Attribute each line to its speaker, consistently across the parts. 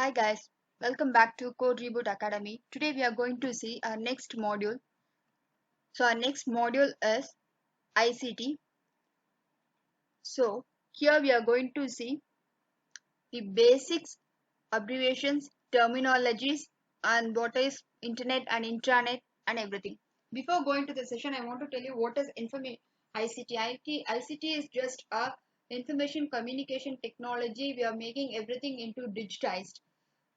Speaker 1: Hi guys, welcome back to Code Reboot Academy. Today we are going to see our next module. So our next module is ICT. So here we are going to see the basics, abbreviations, terminologies and what is internet and intranet and everything. Before going to the session, I want to tell you what is information ICT. ICT is just a information communication technology. We are making everything into digitized.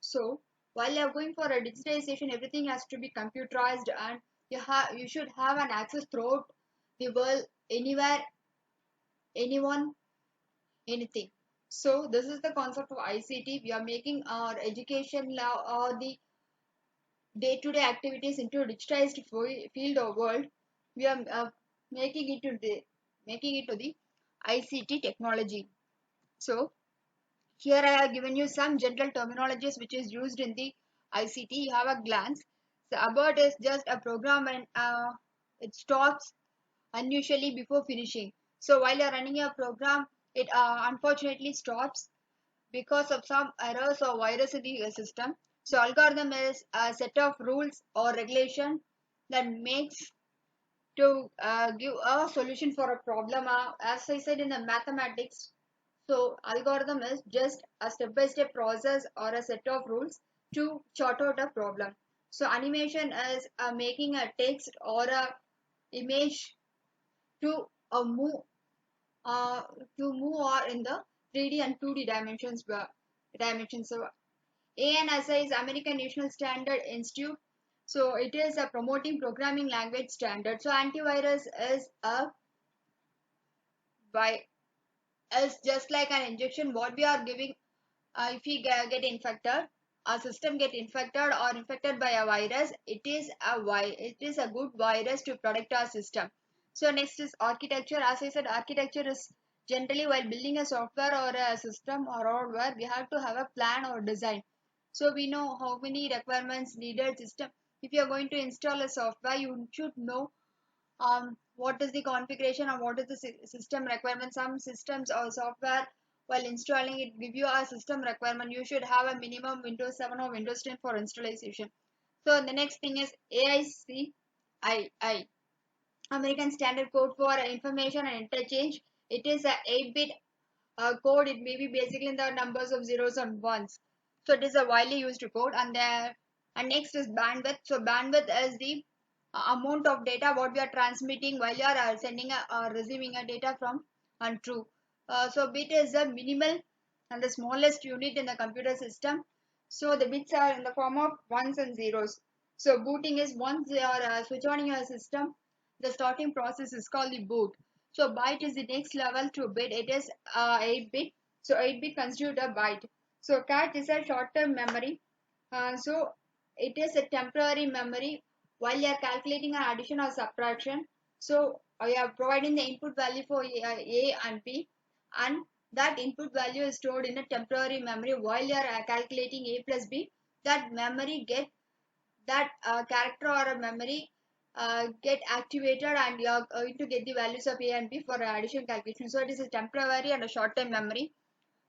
Speaker 1: So while you're going for a digitization, everything has to be computerized and you should have an access throughout the world, anywhere, anyone, anything. So this is the concept of ICT. We are making our education now or the day-to-day activities into a digitized field or world. We are making it to the ICT technology. So here I have given you some general terminologies which is used in the ICT. You have a glance. So abort is just a program and it stops unusually before finishing. So while you're running a program, it unfortunately stops because of some errors or virus in the system. So algorithm is a set of rules or regulation that makes to give a solution for a problem. As I said in the mathematics, so algorithm is just a step-by-step process or a set of rules to sort out a problem. So animation is making a text or a image to move uh, or in the 3D and 2D dimensions. So ANSI is American National Standard Institute. So it is a promoting programming language standard. So antivirus is a by is just like an injection what we are giving if we get infected, our system get infected or infected by a virus, it is a good virus to protect our system. So next is architecture. As I said, architecture is generally while building a software or a system or hardware, we have to have a plan or design. So we know how many requirements needed system. If you are going to install a software, you should know what is the configuration or what is the system requirement. Some systems or software while installing it give you a system requirement. You should have a minimum Windows 7 or Windows 10 for installation. So the next thing is AICII, American Standard Code for Information and Interchange. It is a 8-bit code. It may be basically in the numbers of zeros and ones. So it is a widely used code. And next is bandwidth. So bandwidth is the amount of data what we are transmitting while you are sending or receiving a data from and true. So bit is the minimal and the smallest unit in the computer system. So the bits are in the form of ones and zeros. So booting is once you are switch on your system, the starting process is called the boot. So byte is the next level to bit. It is 8-bit. So 8-bit constitute a byte. So cache is a short-term memory. So it is a temporary memory while you are calculating an addition or subtraction. So you are providing the input value for A and B, and that input value is stored in a temporary memory while you are calculating A plus B. That memory get that character or a memory get activated and you are going to get the values of A and B for addition calculation. So it is a temporary and a short-term memory.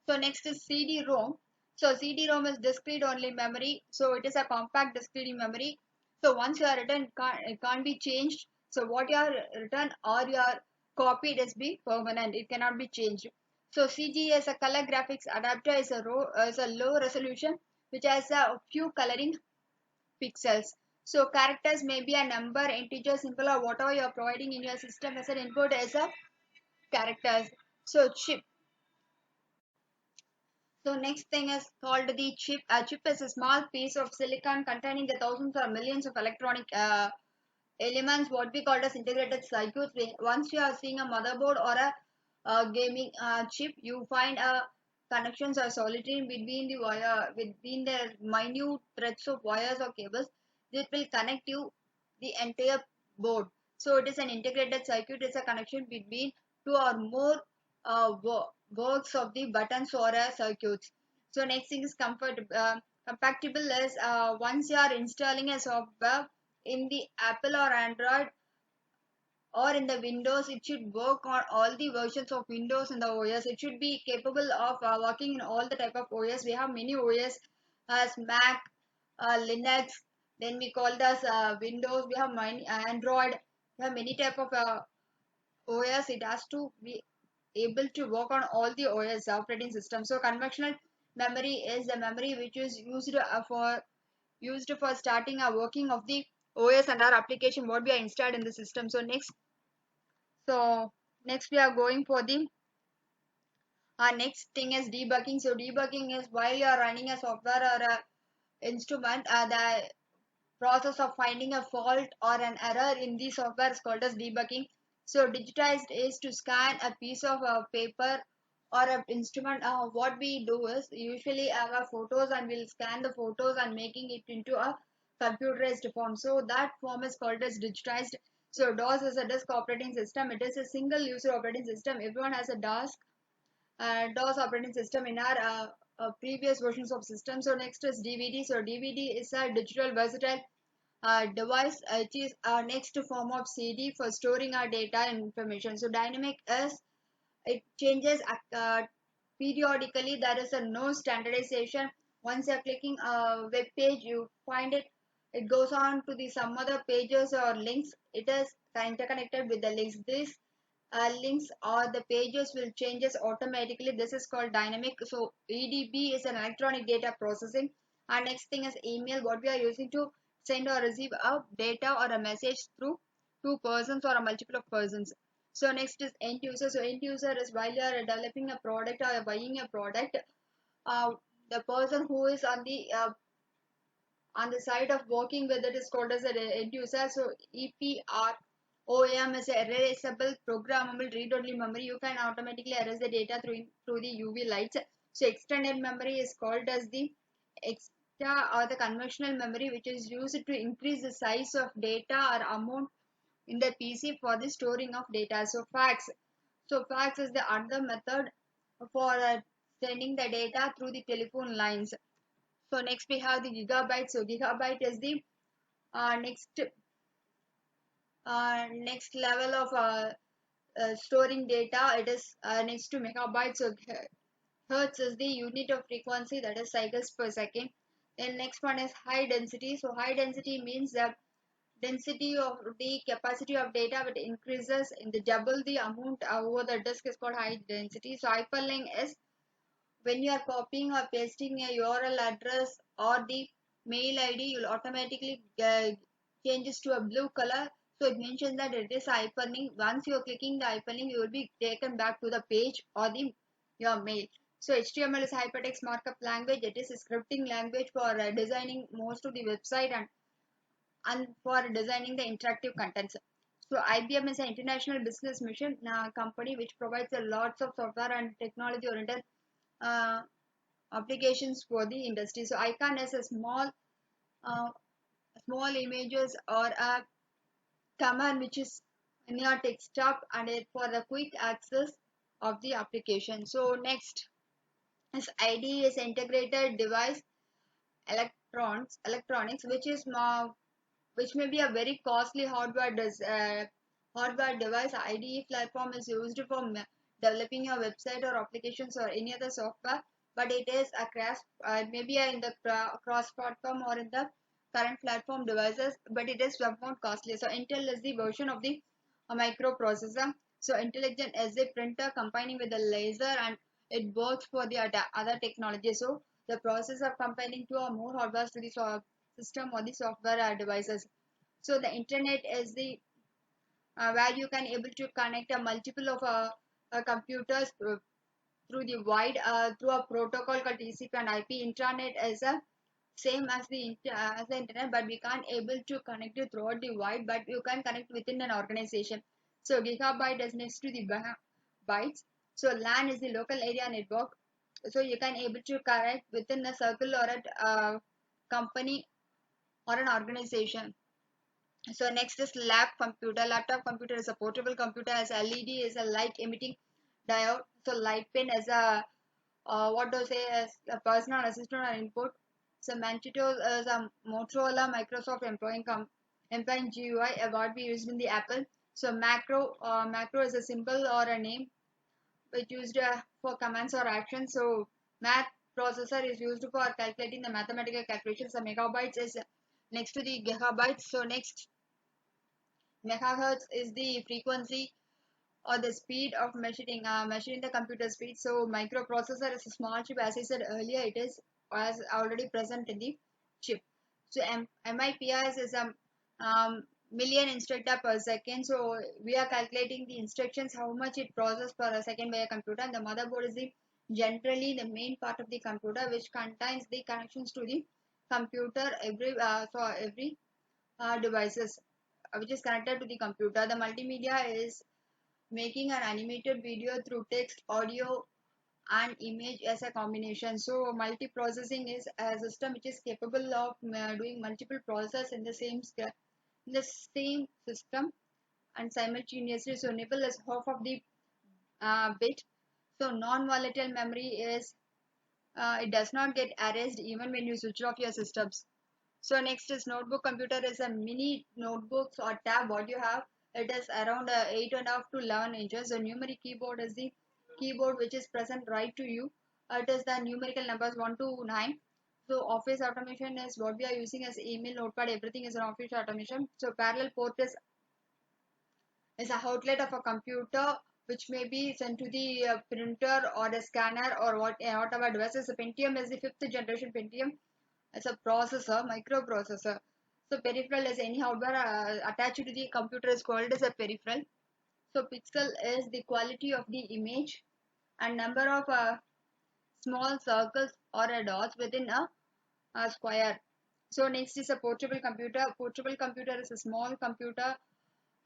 Speaker 1: So next is CD-ROM. So CD-ROM is discrete only memory. So it is a compact discrete memory. So once you are written, it can't be changed. So what you are written or you are copied is be permanent. It cannot be changed. So CG is a color graphics adapter is a low resolution which has a few coloring pixels. So characters may be a number, integer, symbol or whatever you are providing in your system as an input as a characters. So chip. So next thing is called the chip. A chip is a small piece of silicon containing the thousands or millions of electronic elements, what we call as integrated circuits. Once you are seeing a motherboard or a gaming chip, you find connections are solitary between the wire, between the minute threads of wires or cables. This will connect you the entire board. So it is an integrated circuit. It's a connection between two or more works of the buttons or circuits. So next thing is comfort. Compatible is once you are installing a software in the Apple or Android or in the Windows, it should work on all the versions of Windows and the OS. It should be capable of working in all the type of OS. We have many OS as Mac, Linux. Then we call this Windows. We have many Android. We have many type of OS. It has to be able to work on all the OS operating system. So conventional memory is the memory which is used for starting a working of the OS and our application what we are installed in the system. So next we are going for the our next thing is debugging. So debugging is while you are running a software or a instrument, the process of finding a fault or an error in the software is called as debugging. So digitized is to scan a piece of paper or an instrument. What we do is usually have photos and we'll scan the photos and making it into a computerized form. So that form is called as digitized. So DOS is a disk operating system. It is a single user operating system. Everyone has a DOS operating system in our previous versions of system. So next is DVD. So DVD is a digital versatile device. It is our next form of CD for storing our data and information. So dynamic is it changes periodically. There is a no standardization. Once you're clicking a web page, you find it goes on to the some other pages or links. It is interconnected with the links. These links or the pages will changes automatically. This is called dynamic. So EDB is an electronic data processing. Our next thing is email, what we are using to send or receive a data or a message through two persons or a multiple of persons. So next is end user. So end user is while you are developing a product or buying a product, uh, the person who is on the side of working with it is called as an end user. So EPROM is a erasable programmable read-only memory. You can automatically erase the data through the UV lights. So extended memory is called as the extra or the conventional memory, which is used to increase the size of data or amount in the PC for the storing of data. So fax. So fax is the other method for sending the data through the telephone lines. So next we have the gigabyte. So gigabyte is the uh, next next level of storing data. It is next to megabytes. So hertz is the unit of frequency, that is cycles per second. Then next one is high density. So high density means that density of the capacity of data but increases in the double the amount over the disk is called high density. So hyperlink is when you are copying or pasting a URL address or the mail ID, you'll automatically changes to a blue color. So it mentions that it is hyperlink. Once you're clicking the hyperlink, you will be taken back to the page or the your mail. So HTML is hypertext markup language. It is a scripting language for designing most of the website and for designing the interactive contents. So IBM is an international business mission company which provides a lots of software and technology oriented uh, applications for the industry. So icon is a uh, small images or a command which is in your desktop and it for the quick access of the application. So next is ID is integrated device electronics which is more which may be a very costly hardware device. IDE platform is used for developing your website or applications or any other software, but it is a maybe in the cross platform or in the current platform devices, but it is somewhat costly. So Intel is the version of the microprocessor. So intelligent as a printer combining with a laser and it works for the other technology. So the process of combining two or more hardware to the system or the software devices. So the internet is the where you can able to connect a multiple of computers through the wide through a protocol called TCP and IP. Internet is a same as as the internet, but we can't able to connect it throughout the wide, but you can connect within an organization. So gigabyte is next to the bytes. So LAN is the local area network. So you can able to connect within a circle or a company or an organization. So next is lab computer. Laptop computer is a portable computer as LED is a light emitting diode. So light pin is a what do I say as a personal assistant or input. So Mantito is a Motorola Microsoft employing GUI what we used in the Apple. So macro is a symbol or a name which used for commands or actions. So math processor is used for calculating the mathematical calculations. The megabytes is next to the gigabytes. So next, megahertz is the frequency or the speed of measuring the computer speed. So microprocessor is a small chip. As I said earlier, it is as already present in the chip. So MIPS is a million instructor per second. So we are calculating the instructions, how much it processes per a second by a computer. And the motherboard is the generally the main part of the computer, which contains the connections to the computer every devices which is connected to the computer. The multimedia is making an animated video through text, audio, and image as a combination. So multiprocessing is a system which is capable of doing multiple processes in the same system and simultaneously. So enable is half of the bit. So non-volatile memory is it does not get erased even when you switch off your systems. So next is notebook computer is a mini notebooks or tab what you have. It is around 8.5 to 11 inches. The numeric keyboard is the keyboard which is present right to you. It is the numerical numbers 1 to 9. So office automation is what we are using as email, notepad, everything is an office automation. So parallel port is a outlet of a computer which may be sent to the printer or a scanner or whatever devices. The Pentium is the fifth generation Pentium as a processor, microprocessor. So peripheral is any hardware attached to the computer is called as a peripheral. So pixel is the quality of the image and number of small circles or dots within a square. So next is a portable computer. Portable computer is a small computer.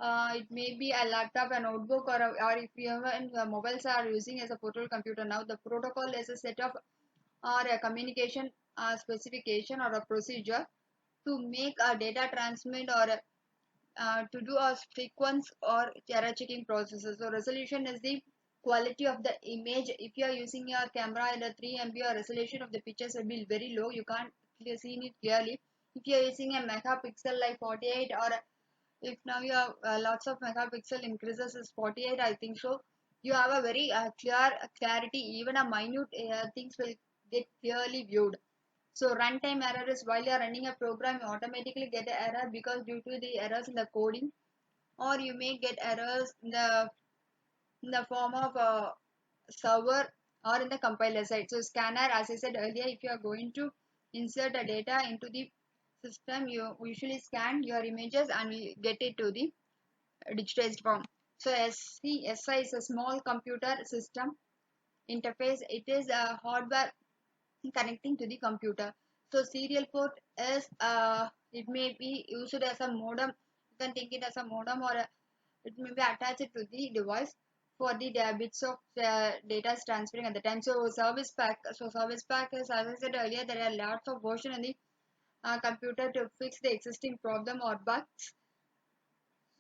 Speaker 1: It may be a laptop, a notebook, or if you even mobiles are using as a portable computer now. The protocol is a set of or a communication specification or a procedure to make a data transmit or to do a sequence or error checking processes. So resolution is the quality of the image. If you are using your camera in a 3 MB, or resolution of the pictures will be very low. You can't see it clearly. If you are using a megapixel like 48, or if now you have lots of megapixel increases is 48, I think so. You have a very clear clarity. Even a minute things will get clearly viewed. So runtime error is while you are running a program, you automatically get an error because due to the errors in the coding, or you may get errors in the form of a server or in the compiler side. So scanner, as I said earlier, if you are going to insert a data into the system, you usually scan your images and we get it to the digitized form. So SI is a small computer system interface. It is a hardware connecting to the computer. So serial port is it may be used as a modem. You can think it as a modem, or it may be attached to the device for the bits of data is transferring at the time. So service pack. So service pack is, as I said earlier, there are lots of version in the computer to fix the existing problem or bugs.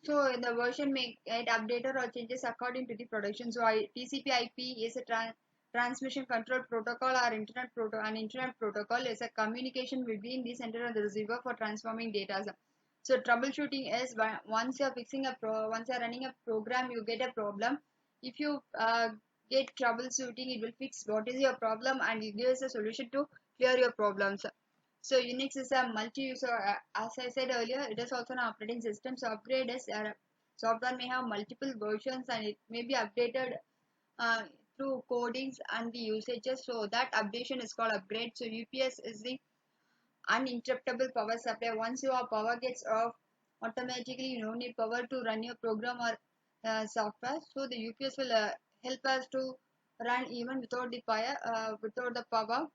Speaker 1: So in the version may get updated or changes according to the production. So TCP/IP is a transmission control protocol or internet an internet protocol is a communication between the sender and the receiver for transforming data. So troubleshooting is once you're fixing once you're running a program, you get a problem. If you get troubleshooting, it will fix what is your problem and it gives a solution to clear your problems. So Unix is a multi-user, as I said earlier, it is also an operating system. So upgrade is software may have multiple versions and it may be updated uh, through codings and the usages. So that updation is called upgrade. So UPS is the uninterruptible power supply. Once your power gets off, automatically you don't need power to run your program or software. So the UPS will help us to run even without the power.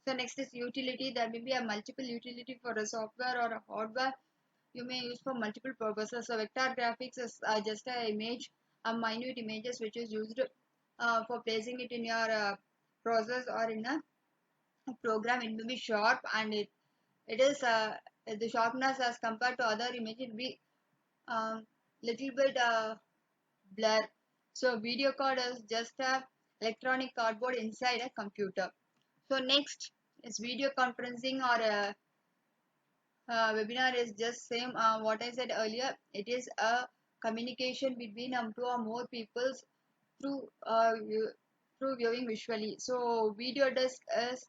Speaker 1: So next is utility. There may be a multiple utility for a software or a hardware you may use for multiple purposes. So vector graphics is just a image, a minute images which is used for placing it in your process or in a program. It may be sharp and it is the sharpness as compared to other image it will be little bit blur. So video card is just a electronic cardboard inside a computer. So next is video conferencing or webinar is just same what I said earlier. It is a communication between two or more peoples through through viewing visually. So video disk is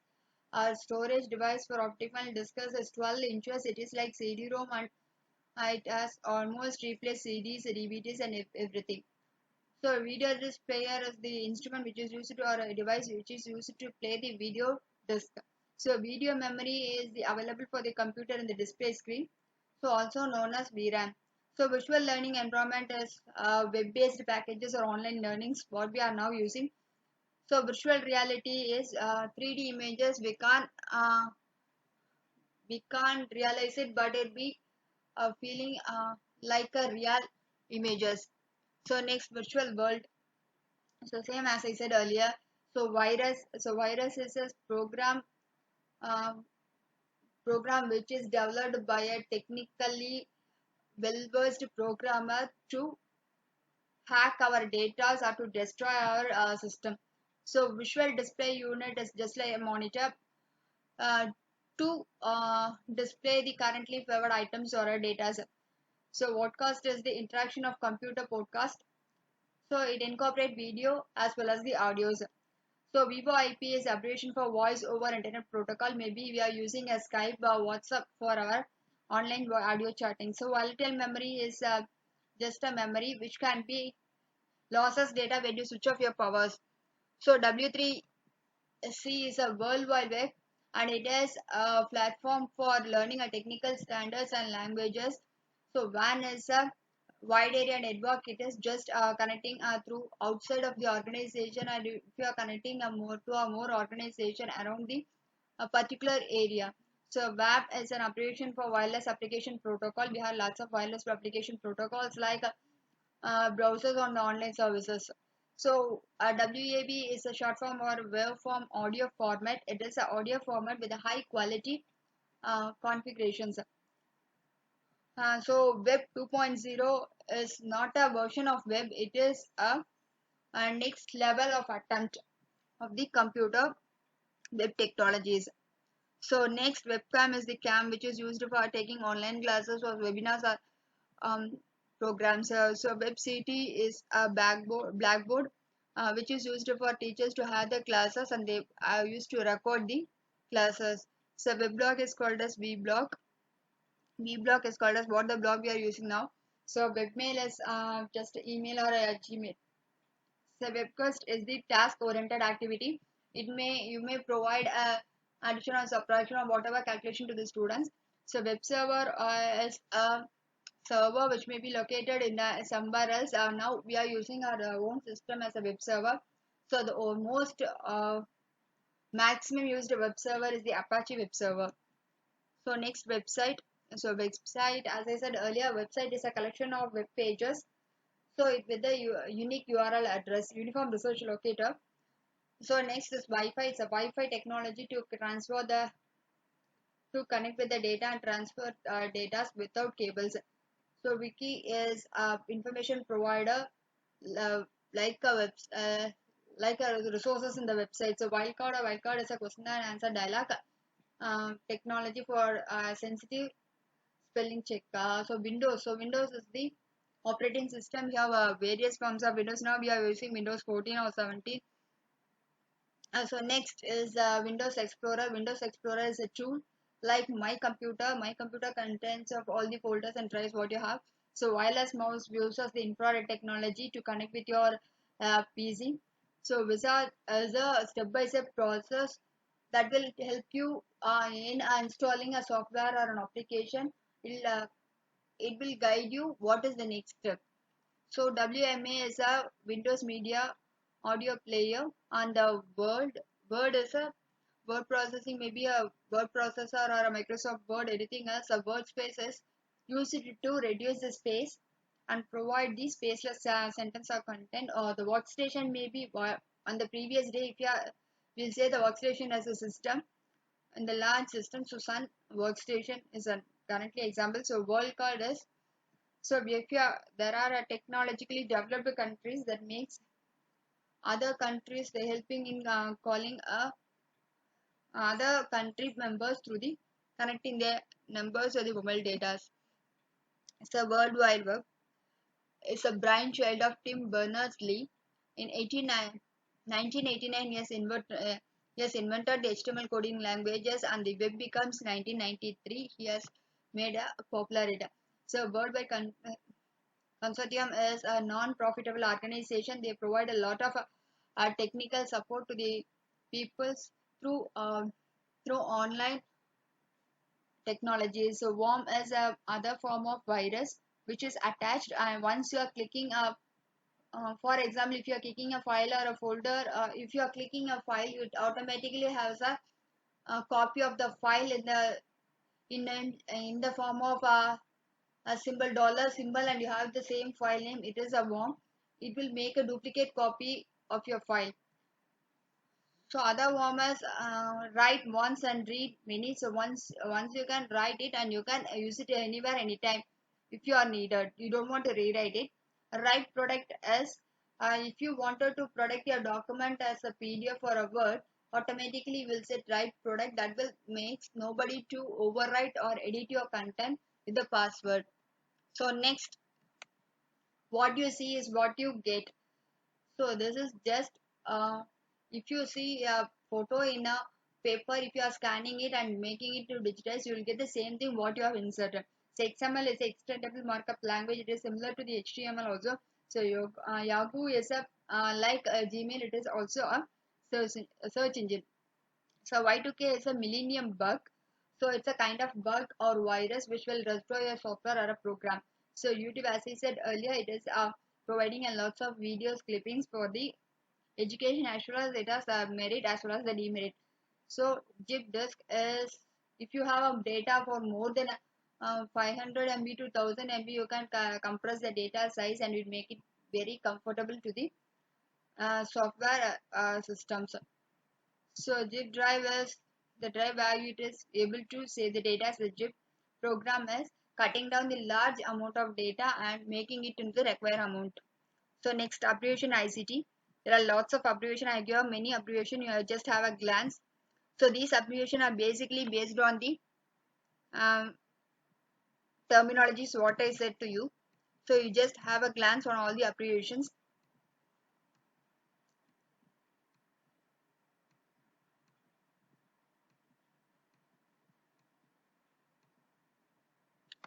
Speaker 1: a storage device for optical discs is 12 inches. It is like CD-ROM and it has almost replaced CDs, DVDs and everything. So video disc player is the instrument which is used to or a device which is used to play the video disc. So video memory is available for the computer in the display screen. So also known as VRAM. So visual learning environment is web-based packages or online learnings what we are now using. So virtual reality is 3D images. We can't realize it, but it be feeling like a real images. So next virtual world. So same as I said earlier. So virus is a uh, program which is developed by a technically well-versed programmer to hack our data or to destroy our system. So visual display unit is just like a monitor uh, to display the currently favored items or data. So podcast is the interaction of computer podcast. So it incorporates video as well as the audios. So VoIP is abbreviation for voice over internet protocol. Maybe we are using a Skype or WhatsApp for our online audio chatting. So volatile memory is just a memory which can be losses data when you switch off your powers. So W3C is a World Wide Web and it is a platform for learning a technical standards and languages. So WAN is a wide area network. It is just connecting through outside of the organization, and if you are connecting more to a more organization around the a particular area. So WAP is an abbreviation for wireless application protocol. We have lots of wireless application protocols like browsers on the online services. So WAV is a short form or waveform audio format. It is an audio format with a high quality configurations. So Web 2.0 is not a version of Web. It is a next level of attempt of the computer web technologies. So next webcam is the cam which is used for taking online classes or webinars or um, programs. So WebCT is a blackboard which is used for teachers to have the classes and they are used to record the classes. So weblog is called as vblog. Vblog is called as what the blog we are using now. So webmail is just email or a Gmail. So webquest is the task oriented activity. You may provide a addition or subtraction or whatever calculation to the students. So web server is a server which may be located in somewhere else. Now we are using our own system as a web server. So the most maximum used web server is the Apache web server. So next website. So website, as I said earlier, website is a collection of web pages. So it with the unique URL address, uniform research locator. So next is Wi-Fi. It's a Wi-Fi technology to transfer the to connect with the data and transfer data without cables. So wiki is a information provider uh, like a like a resources in the website. So wildcard is a question and answer dialogue technology for sensitive spelling check. So Windows is the operating system. We have various forms of Windows. Now we are using Windows 14 or 17. So next is Windows Explorer. Windows Explorer is a tool like My Computer. My Computer contains of all the folders and drives what you have. So wireless mouse uses the infrared technology to connect with your PC. So Wizard is a step-by-step process that will help you in installing a software or an application. It will guide you what is the next step. So WMA is a Windows Media Audio Player, and the Word is a word processing, maybe a word processor or a Microsoft Word, anything else. A word space is used to reduce the space and provide the spaceless sentence or content. Or the workstation may be on the previous day. If you are, we'll say the workstation as a system and the large system. So Sun workstation is a currently example. So world card is so if you are, there are technologically developed countries that makes other countries they helping in calling other country members through the connecting their numbers or the mobile data. It's a World Wide Web. It's a brainchild of Tim Berners-Lee in 1989, yes, invented the HTML coding languages, and the web becomes 1993. He has made a popularity. So, World Wide Consortium is a non-profitable organization. They provide a lot of technical support to the peoples through through online technology. So, worm is a other form of virus which is attached, and once you are clicking a for example, if you are clicking a file or a folder, if you are clicking a file, it automatically has a copy of the file in the form of a symbol dollar symbol, and you have the same file name. It is a worm. It will make a duplicate copy of your file. So other wormers write once and read many. So once you can write it and you can use it anywhere anytime if you are needed. You don't want to rewrite it. Write product as if you wanted to protect your document as a PDF or a Word, automatically will set write product. That will make nobody to overwrite or edit your content with the password. So next, what you see is what you get. So this is just if you see a photo in a paper, if you are scanning it and making it to digitize, you will get the same thing what you have inserted. So XML is extendable markup language. It is similar to the HTML also. So Yahoo is a like Gmail. It is also a search engine. So Y2K is a millennium bug. So it's a kind of bug or virus which will destroy your software or a program. So YouTube, as I said earlier, it is providing a lots of videos clippings for the education as well as it has merit as well as the demerit. So zip disk is if you have a data for more than 500 MB to 1000 MB, you can compress the data size and it make it very comfortable to the software systems. So zip drive is the drive where it is able to save the data as the zip program is cutting down the large amount of data and making it into the required amount. So next abbreviation ICT. There are lots of abbreviation. I give many abbreviation. You just have a glance. So these abbreviation are basically based on the um, terminologies what I said to you. So you just have a glance on all the abbreviations.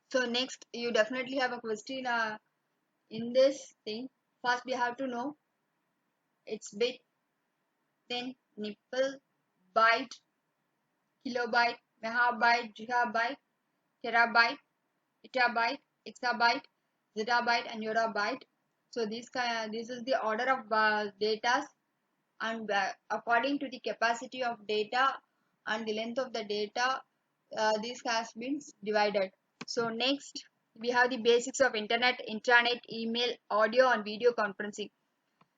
Speaker 1: So next you definitely have a question in this thing. First we have to know its bit, then nipple, byte, kilobyte, megabyte, gigabyte, terabyte, petabyte, exabyte, zettabyte, and yottabyte. So this is the order of data, and according to the capacity of data and the length of the data, this has been divided. So next we have the basics of internet, intranet, email, audio, and video conferencing.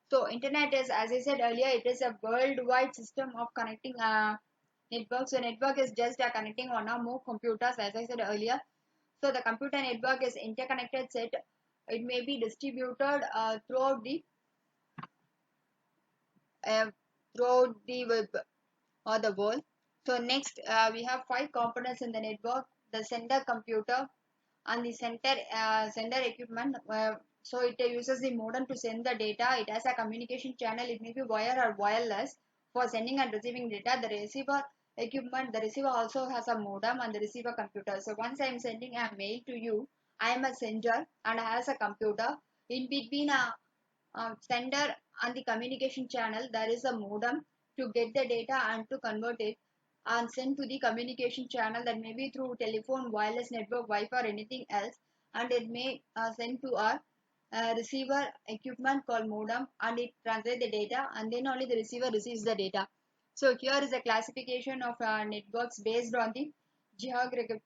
Speaker 1: So internet is, as I said earlier, it is a worldwide system of connecting network. So network is just connecting one or more computers, as I said earlier. So the computer network is interconnected set. It may be distributed uh, throughout the web or the world. So next we have five components in the network: the sender computer and the sender equipment. So it uses the modem to send the data. It has a communication channel. It may be wire or wireless for sending and receiving data. The receiver equipment. The receiver also has a modem and the receiver computer. So once I am sending a mail to you, I am a sender and I has a computer. In between a sender and the communication channel, there is a modem to get the data and to convert it and send to the communication channel, that may be through telephone, wireless network, Wi-Fi, or anything else, and it may send to our receiver equipment called modem, and it translates the data, and then only the receiver receives the data. So here is a classification of networks based on the geographical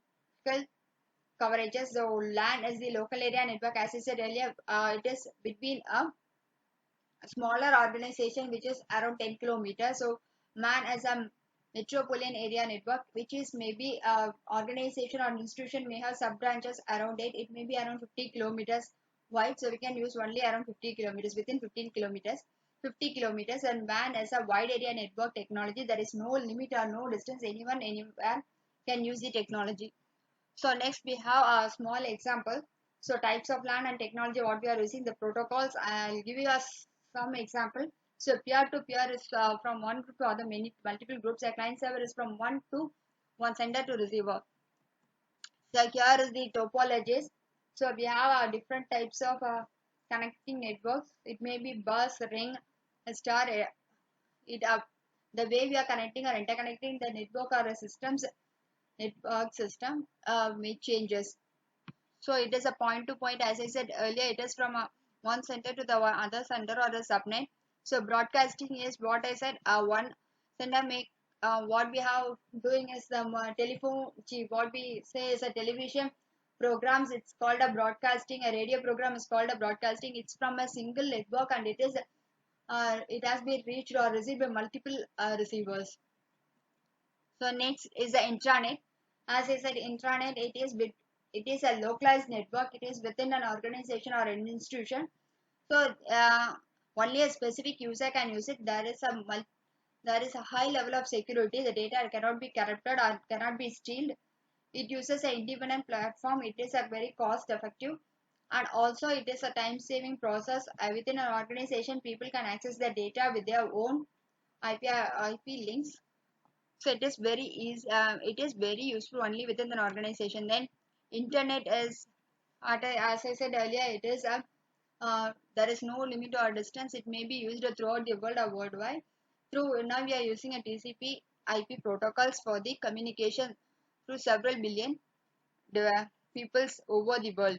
Speaker 1: coverages. So LAN is the local area network. As I said earlier, it is between a smaller organization which is around 10 kilometers. So MAN as a metropolitan area network, which is maybe a organization or institution may have sub branches around it. It may be around 50 kilometers wide. So we can use only around 50 kilometers within 15 kilometers. 50 kilometers. And WAN as a wide area network technology. There is no limit or no distance. Anyone anywhere can use the technology. So next we have a small example. So types of LAN and technology what we are using, the protocols. I'll give you some example. So peer-to-peer is from one group to other, many multiple groups. A client server is from one sender to receiver. So here is the topologies. So we have different types of connecting networks. It may be bus, ring, a star. It the way we are connecting or interconnecting the network or a network system may changes. So it is a point to point, as I said earlier, it is from one center to the other center or a subnet. So broadcasting is what I said, one sender make what we have doing is the telephone, what we say is a television programs, it's called a broadcasting. A radio program is called a broadcasting. It's from a single network and it has been reached or received by multiple receivers. So next is the intranet. As I said, intranet, it is a localized network. It is within an organization or an institution. So only a specific user can use it. There is a high level of security. The data cannot be corrupted or cannot be stealed. It uses an independent platform. It is a very cost effective, and also it is a time saving process. Within an organization, people can access their data with their own IP links. So it is very easy, it is very useful only within an organization. Then internet is, as I said earlier, it is a there is no limit or distance. It may be used throughout the world or worldwide. Through now we are using a TCP IP protocols for the communication through several billion peoples over the world.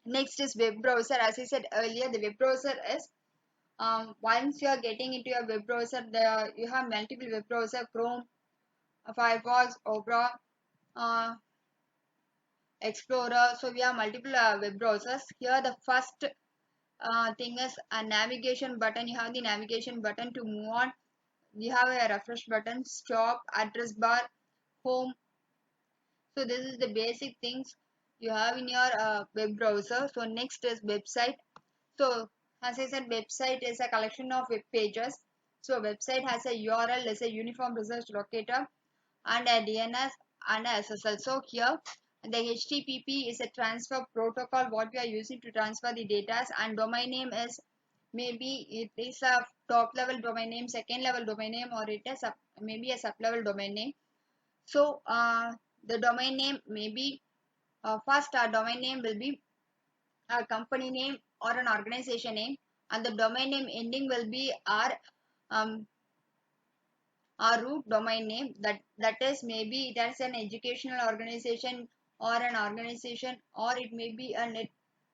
Speaker 1: Next is web browser. As I said earlier, the web browser is once you are getting into your web browser, you have multiple web browser: Chrome, Firefox, Opera, uh, Explorer. So we have multiple web browsers. Here the first thing is a navigation button. You have the navigation button to move on. You have a refresh button, stop, address bar, home. So this is the basic things you have in your web browser. So next is website. So as I said, website is a collection of web pages. So website has a URL as a uniform research locator and a DNS and a SSL. So here the HTTP is a transfer protocol what we are using to transfer the data, and domain name is maybe it is a top level domain name, second level domain name, or it is maybe a sub level domain name. So the domain name may be first our domain name will be a company name or an organization name, and the domain name ending will be um, our root domain name. That is maybe it has an educational organization or an organization, or it may be a net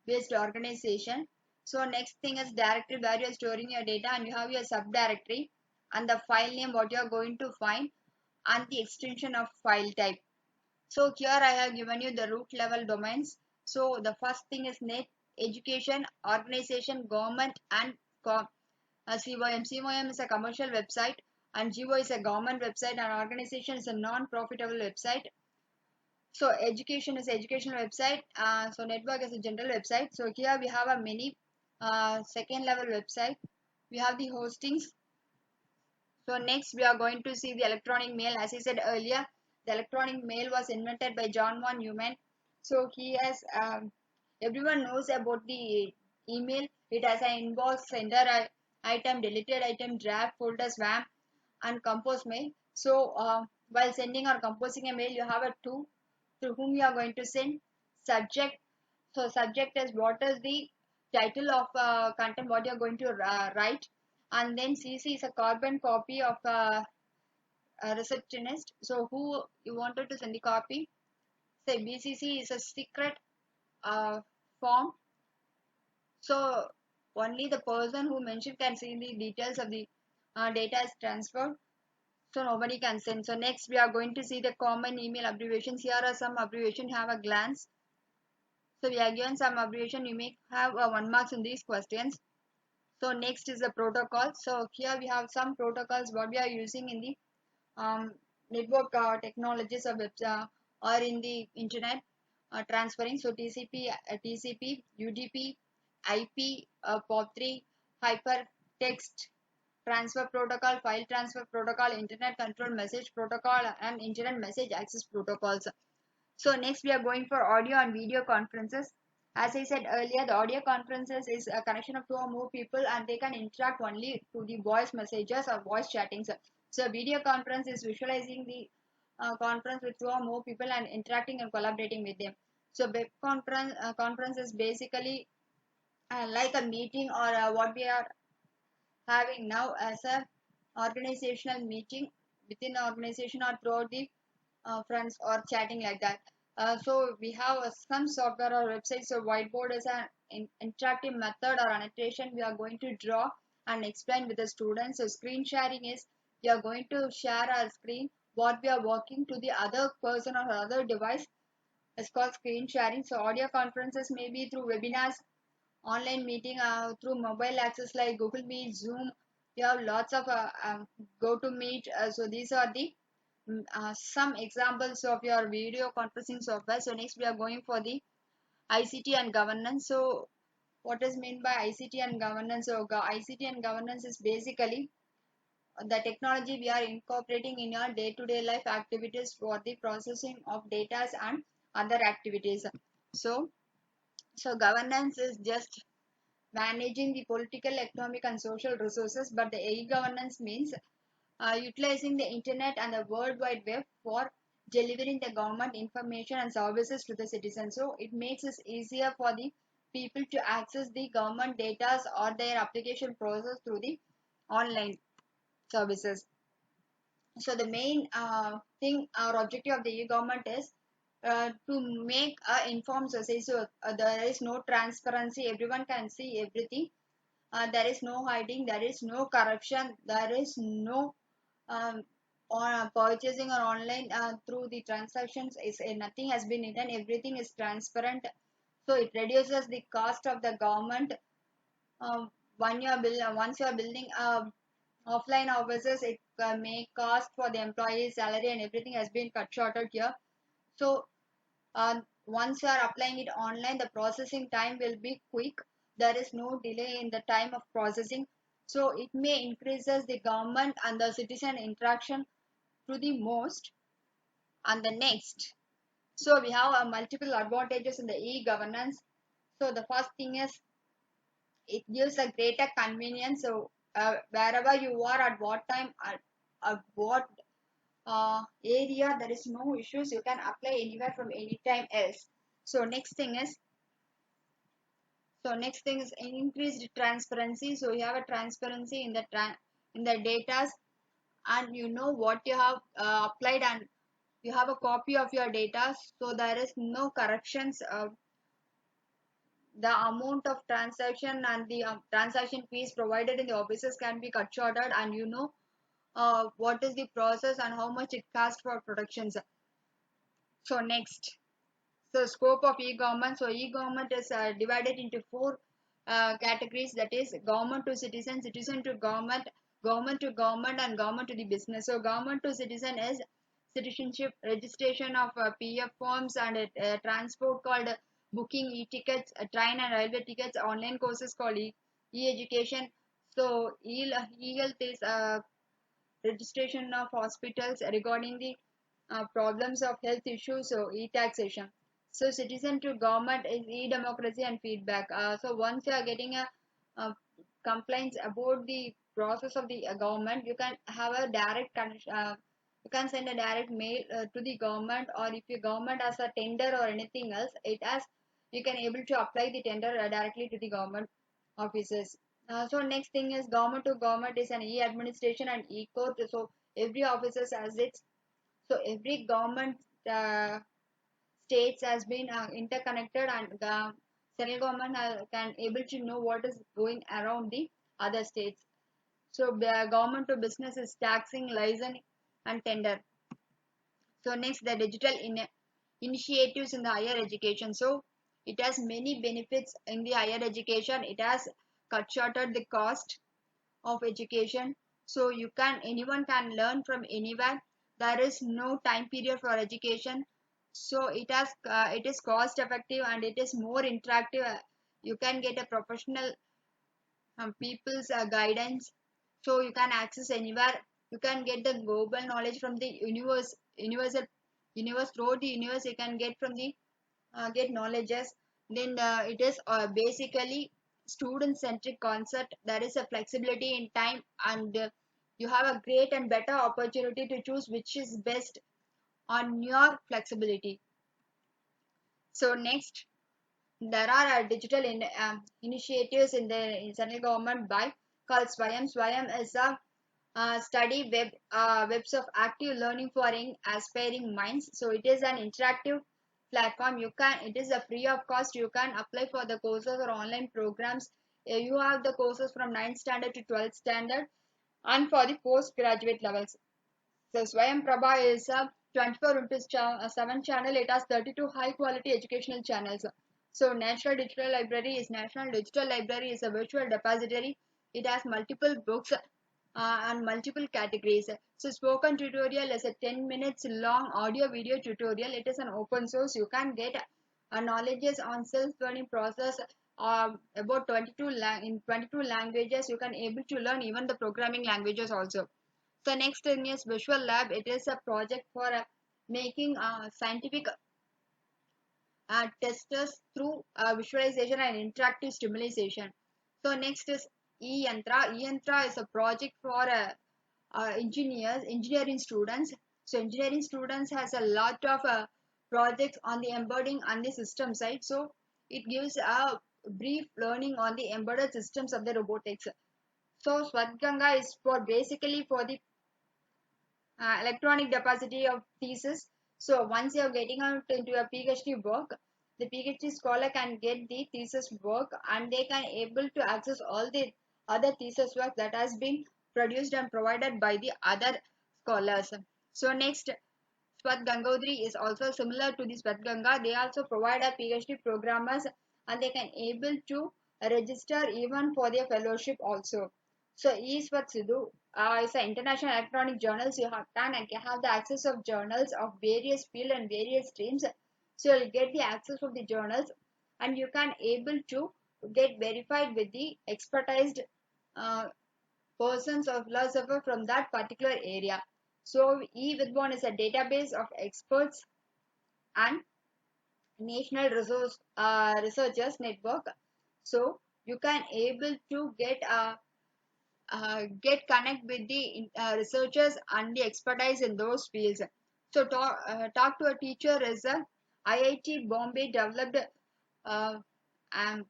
Speaker 1: based organization. So next thing is directory where you are storing your data, and you have your subdirectory and the file name what you are going to find and the extension of file type. So here I have given you the root level domains. So the first thing is net, education, organization, government, and COM. COM is a commercial website, and GO is a government website, and organization is a non-profitable website. So education is educational website. So network is a general website. So here we have a many second level website. We have the hostings. So next we are going to see the electronic mail. As I said earlier, the electronic mail was invented by John von Neumann. So he has everyone knows about the email. It has an inbox, sender item, deleted item, draft, folder, spam, and compose mail. So while sending or composing a mail, you have a two to whom you are going to send. Subject. So subject is what is the title of content what you are going to write, and then CC is a carbon copy of a receptionist. So who you wanted to send the copy. Say BCC is a secret uh, form. So only the person who mentioned can see the details of the data is transferred. So nobody can send. So next we are going to see the common email abbreviations. Here are some abbreviations. Have a glance. So we are given some abbreviation. You may have 1 marks in these questions. So next is the protocol. So here we have some protocols what we are using in the network technologies of web or in the internet transferring. So TCP, UDP, IP, POP3, hypertext transfer protocol, file transfer protocol, internet control message protocol, and internet message access protocols. So next we are going for audio and video conferences. As I said earlier, the audio conferences is a connection of two or more people and they can interact only through the voice messages or voice chatting. So video conference is visualizing the conference with two or more people and interacting and collaborating with them. So web conference is basically like a meeting or what we are having now as a organizational meeting within the organization or throughout the friends or chatting like that. So we have some software or websites. So whiteboard is an interactive method or annotation we are going to draw and explain with the students. So screen sharing is we are going to share our screen what we are working to the other person or other device. It's called screen sharing. So audio conferences may be through webinars, online meeting, through mobile access like Google Meet, Zoom. You have lots of go to meet. So these are the some examples of your video conferencing software. So next we are going for the ICT and governance. So what is meant by ICT and governance? So ICT and governance is basically the technology we are incorporating in your day-to-day life activities for the processing of data and other activities. So governance is just managing the political, economic, and social resources, but the e-governance means utilizing the internet and the World Wide Web for delivering the government information and services to the citizens. So it makes it easier for the people to access the government data or their application process through the online services. So the main thing or objective of the e-government is to make a informed society. So there is no transparency. Everyone can see everything. There is no hiding. There is no corruption. There is no on purchasing or online through the transactions is nothing has been hidden. Everything is transparent. So it reduces the cost of the government. Once you are building offline offices, it may cost for the employees salary and everything has been cut shorted here. So once you are applying it online, the processing time will be quick. There is no delay in the time of processing. So it may increases the government and the citizen interaction to the most. And the next, so we have multiple advantages in the e-governance. So the first thing is it gives a greater convenience. So wherever you are at what time at what area, there is no issues. You can apply anywhere from any time else. So next thing is increased transparency. So you have a transparency in the in the data, and you know what you have applied, and you have a copy of your data. So there is no corrections. The amount of transaction and the transaction fees provided in the offices can be cut shorted, and you know what is the process and how much it costs for productions. So next, so scope of e-government. So e-government is divided into four categories, that is government to citizen, citizen to government, government to government, and government to the business. So government to citizen is citizenship, registration of PF forms, and transport called booking e-tickets, train and railway tickets, online courses called e-education. So e-health is registration of hospitals regarding the problems of health issues. So e-taxation. So citizen to government is e-democracy and feedback. So once you are getting a complaints about the process of the government, you can have a direct you can send a direct mail to the government, or if your government has a tender or anything else, it has, you can able to apply the tender directly to the government offices. So next thing is government to government is an e-administration and e-court. So every offices has its, so every government uh, states has been interconnected, and central government can able to know what is going around the other states. So government to business is taxing, licensing, and tender. So next, the digital initiatives in the higher education. So it has many benefits in the higher education. It has cut shorted the cost of education. So you can, anyone can learn from anywhere. There is no time period for education. So it is cost effective and it is more interactive. You can get a professional people's guidance. So you can access anywhere. You can get the global knowledge from the universe throughout the universe. You can get from the get knowledges. Then it is basically student-centric concept. There is a flexibility in time, and you have a great and better opportunity to choose which is best on your flexibility. So next, there are digital initiatives in the central government by called Swayam. Swayam is a study webs of active learning for young aspiring minds. So it is an interactive platform. It is a free of cost. You can apply for the courses or online programs. You have the courses from 9th standard to 12th standard and for the postgraduate levels. So Swayam Prabha is a 24 into 7 channel. It has 32 high quality educational channels. So National Digital Library is a virtual depository. It has multiple books and multiple categories. So spoken tutorial is a 10 minutes long audio video tutorial. It is an open source. You can get knowledges on self-learning process about in 22 languages. You can able to learn even the programming languages also. The next thing is Visual Lab. It is a project for making scientific testers through visualization and interactive stimulation. So next is E-Yantra. E-Yantra is a project for engineering students. So engineering students has a lot of projects on the embedding and the system side. So it gives a brief learning on the embedded systems of the robotics. So Swadganga is for basically for the electronic depository of thesis. So once you are getting out into a PhD work, the PhD scholar can get the thesis work and they can able to access all the other thesis work that has been produced and provided by the other scholars. So next, Swat Gangodri is also similar to the Swat Ganga. They also provide a PhD programmers and they can able to register even for their fellowship also. So Swat Sidhu is an international electronic journals. You have the access of journals of various field and various streams. So you'll get the access of the journals and you can able to get verified with the expertised uh, persons or philosopher from that particular area. So eWidwan is a database of experts and national researchers network. So you can able to get connect with the researchers and the expertise in those fields. So talk to a teacher is a IIT Bombay developed uh,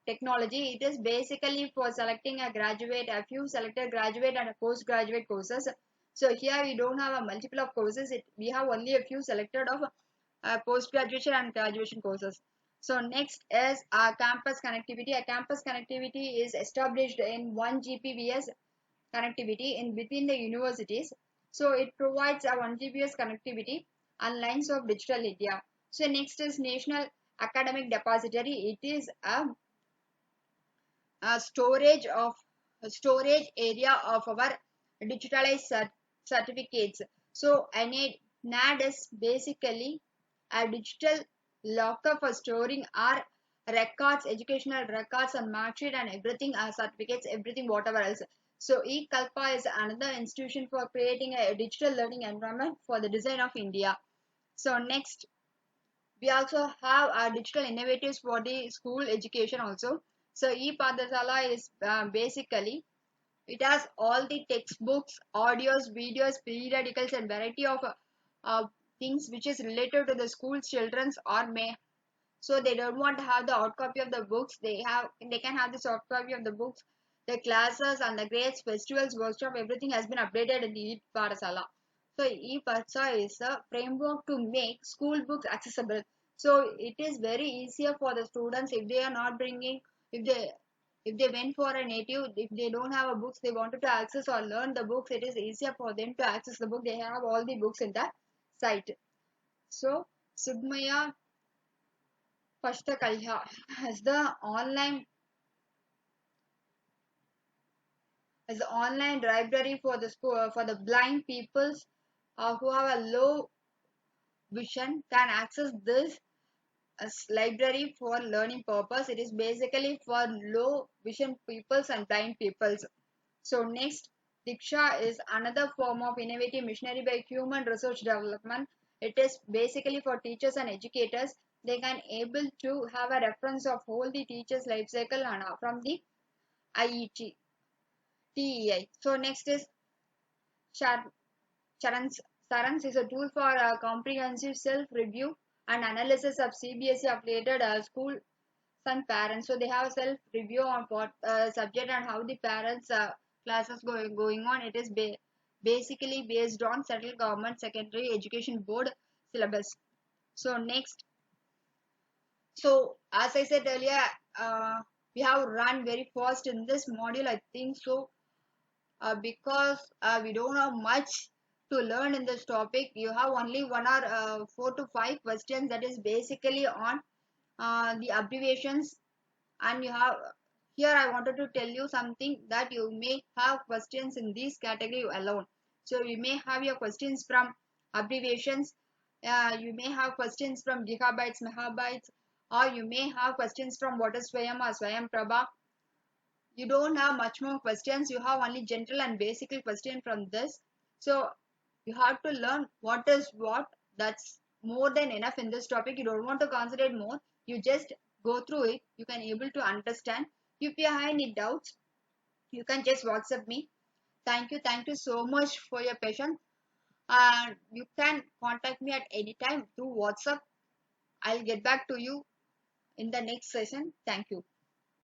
Speaker 1: technology. It is basically for selecting a few selected graduate and a postgraduate courses. So here we don't have a multiple of courses. We have only a few selected of post graduation and graduation courses. So next is campus connectivity. A campus connectivity is established in 1 Gbps connectivity in within the universities. So it provides a 1 Gbps connectivity and lines of digital India. So next is National Academic Depository. It is a storage area of our digitalized certificates. So NAD is basically a digital locker for storing our records, educational records and mark sheet and everything, certificates, everything, whatever else. So eKalpa is another institution for creating a digital learning environment for the design of India. So next, we also have our digital innovatives for the school education also. So ePadasala is basically it has all the textbooks, audios, videos, periodicals, and variety of uh, things which is related to the school children's or may. So they don't want to have the hard copy of the books. They can have the soft copy of the books. The classes and the grades, festivals, workshop, everything has been updated in the e-Parasala. So e-Parsa is a framework to make school books accessible. So it is very easier for the students if they are not bringing if they went for a native, if they don't have a books, they wanted to access or learn the books, it is easier for them to access the book. They have all the books in that site. So Sugmaya Pashtakalya as the online library for the school for the blind peoples who have a low vision can access this as library for learning purpose. It is basically for low vision peoples and blind peoples. So next, Diksha is another form of innovative missionary by human research development. It is basically for teachers and educators. They can able to have a reference of whole the teacher's life cycle and from the IET, TEI. So next is Shar- Charans. Sarans is a tool for comprehensive self-review and analysis of CBSE affiliated schools and parents. So they have self-review on what subject and how the parents classes going on. It is basically based on Central Government Secondary Education Board syllabus. So next, so as I said earlier, uh, we have run very fast in this module. I think so because we don't have much to learn in this topic. You have only 1 or 4 to 5 questions that is basically on the abbreviations, and you have here I wanted to tell you something that you may have questions in this category alone. So you may have your questions from abbreviations, you may have questions from gigabytes, megabytes, or you may have questions from what is Swayam or Swayam Prabha. You don't have much more questions, you have only general and basic question from this. So you have to learn what is what. That's more than enough in this topic. You don't want to concentrate more, you just go through it, you can able to understand. If you have any doubts, you can just WhatsApp me. Thank you so much for your patience, and you can contact me at any time through WhatsApp. I'll get back to you in the next session. Thank you.